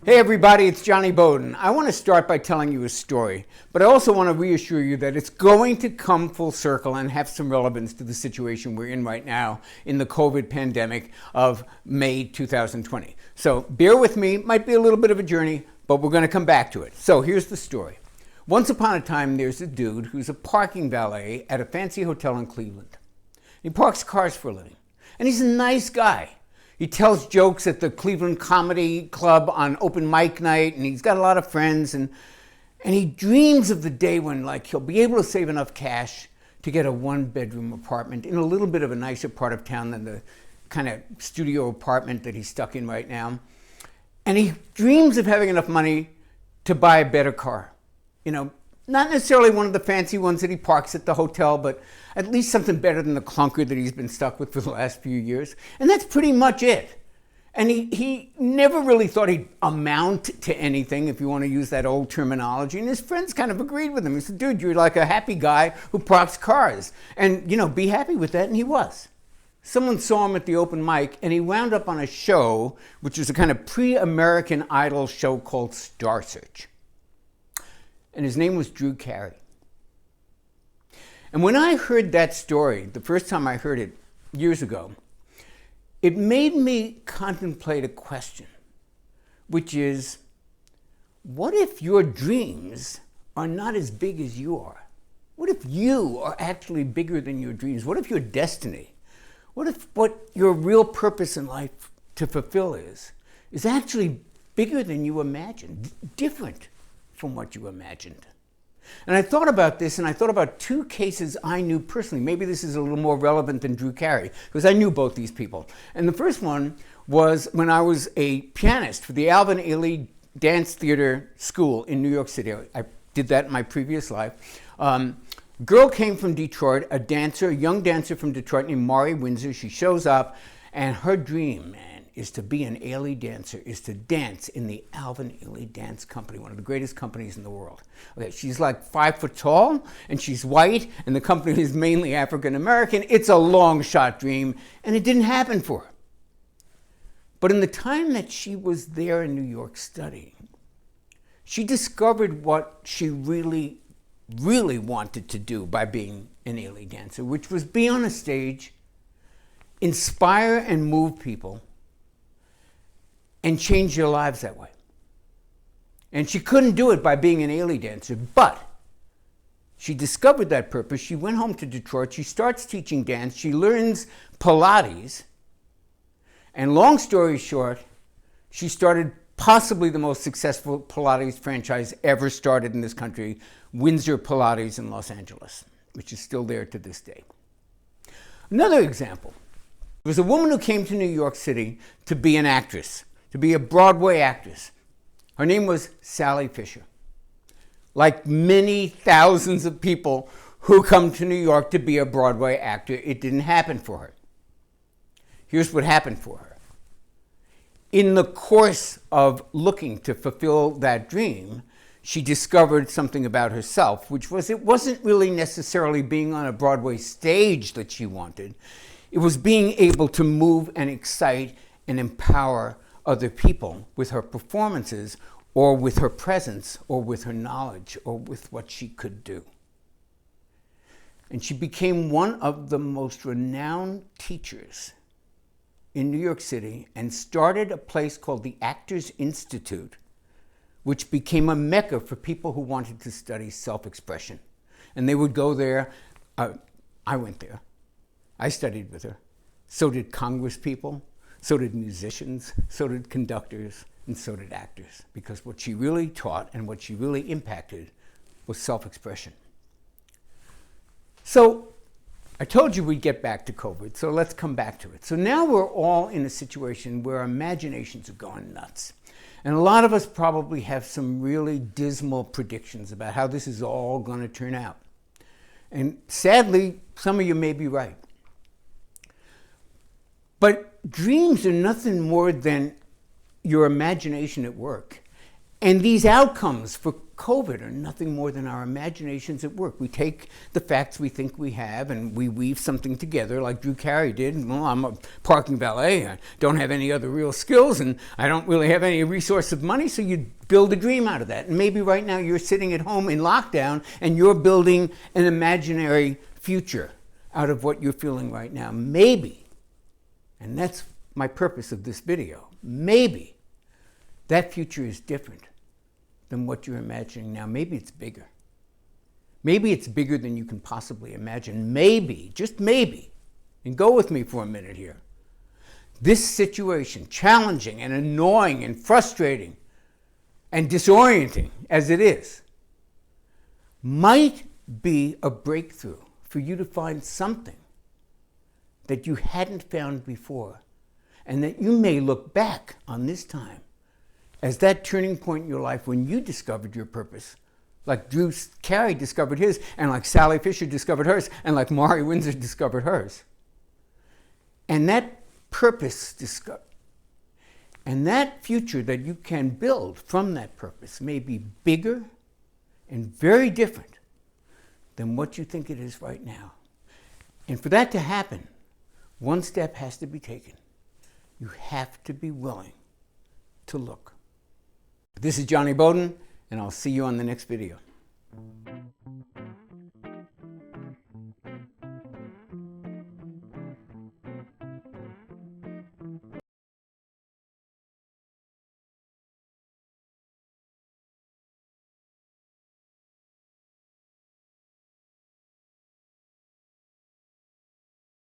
Hey everybody, it's Jonny Bowden. I want to start by telling you a story, but I also want to reassure you that it's going to come full circle and have some relevance to the situation we're in right now in the COVID pandemic of May 2020. So bear with me, might be a little bit of a journey, but we're going to come back to it. So here's the story. Once upon a time, there's a dude who's a parking valet at a fancy hotel in Cleveland. He parks cars for a living, and he's a nice guy. He tells jokes at the Cleveland Comedy Club on open mic night, and he's got a lot of friends, and he dreams of the day when he'll be able to save enough cash to get a one-bedroom apartment in a little bit of a nicer part of town than the kind of studio apartment that he's stuck in right now. And he dreams of having enough money to buy a better car. Not necessarily one of the fancy ones that he parks at the hotel, but at least something better than the clunker that he's been stuck with for the last few years. And that's pretty much it. And he never really thought he'd amount to anything, if you want to use that old terminology. And his friends kind of agreed with him. He said, dude, you're like a happy guy who parks cars. And, be happy with that. And he was. Someone saw him at the open mic, and he wound up on a show, which is a kind of pre-American Idol show called Star Search. And his name was Drew Carey. And when I heard that story, the first time I heard it years ago, it made me contemplate a question, which is, what if your dreams are not as big as you are? What if you are actually bigger than your dreams? What if your destiny, what if what your real purpose in life to fulfill is actually bigger than you imagined, different from what you imagined? And I thought about this, and I thought about two cases I knew personally. Maybe this is a little more relevant than Drew Carey, because I knew both these people. And the first one was when I was a pianist for the Alvin Ailey Dance Theater School in New York City. I did that in my previous life. Girl came from Detroit, a young dancer from Detroit named Mari Windsor. She shows up, and her dream, is to be an Ailey dancer, is to dance in the Alvin Ailey Dance Company, one of the greatest companies in the world. Okay, she's like 5 foot tall, and she's white, and the company is mainly African American. It's a long shot dream, and it didn't happen for her. But in the time that she was there in New York studying, she discovered what she really, really wanted to do by being an Ailey dancer, which was be on a stage, inspire and move people, and change their lives that way. And she couldn't do it by being an Ailey dancer, but she discovered that purpose. She went home to Detroit. She starts teaching dance. She learns Pilates. And long story short, she started possibly the most successful Pilates franchise ever started in this country, Windsor Pilates in Los Angeles, which is still there to this day. Another example was a woman who came to New York City to be an actress, to be a Broadway actress. Her name was Sally Fisher. Like many thousands of people who come to New York to be a Broadway actor, it didn't happen for her. Here's what happened for her. In the course of looking to fulfill that dream, she discovered something about herself, which was it wasn't really necessarily being on a Broadway stage that she wanted. It was being able to move and excite and empower other people with her performances, or with her presence, or with her knowledge, or with what she could do. And she became one of the most renowned teachers in New York City and started a place called the Actors Institute, which became a mecca for people who wanted to study self-expression. And they would go there. I went there. I studied with her. So did Congress people. So did musicians, so did conductors, and so did actors. Because what she really taught and what she really impacted was self-expression. So I told you we'd get back to COVID, so let's come back to it. So now we're all in a situation where our imaginations are going nuts. And a lot of us probably have some really dismal predictions about how this is all going to turn out. And sadly, some of you may be right. But dreams are nothing more than your imagination at work. And these outcomes for COVID are nothing more than our imaginations at work. We take the facts we think we have and we weave something together like Drew Carey did. Well, I'm a parking valet. I don't have any other real skills and I don't really have any resource of money, so you build a dream out of that. And maybe right now you're sitting at home in lockdown and you're building an imaginary future out of what you're feeling right now. Maybe, and that's my purpose of this video, maybe that future is different than what you're imagining now. Maybe it's bigger. Maybe it's bigger than you can possibly imagine. Maybe, just maybe, and go with me for a minute here, this situation, challenging and annoying and frustrating and disorienting as it is, might be a breakthrough for you to find something that you hadn't found before, and that you may look back on this time as that turning point in your life when you discovered your purpose, like Drew Carey discovered his, and like Sally Fisher discovered hers, and like Mari Windsor discovered hers. And that purpose and that future that you can build from that purpose may be bigger and very different than what you think it is right now. And for that to happen, one step has to be taken. You have to be willing to look. This is Jonny Bowden, and I'll see you on the next video.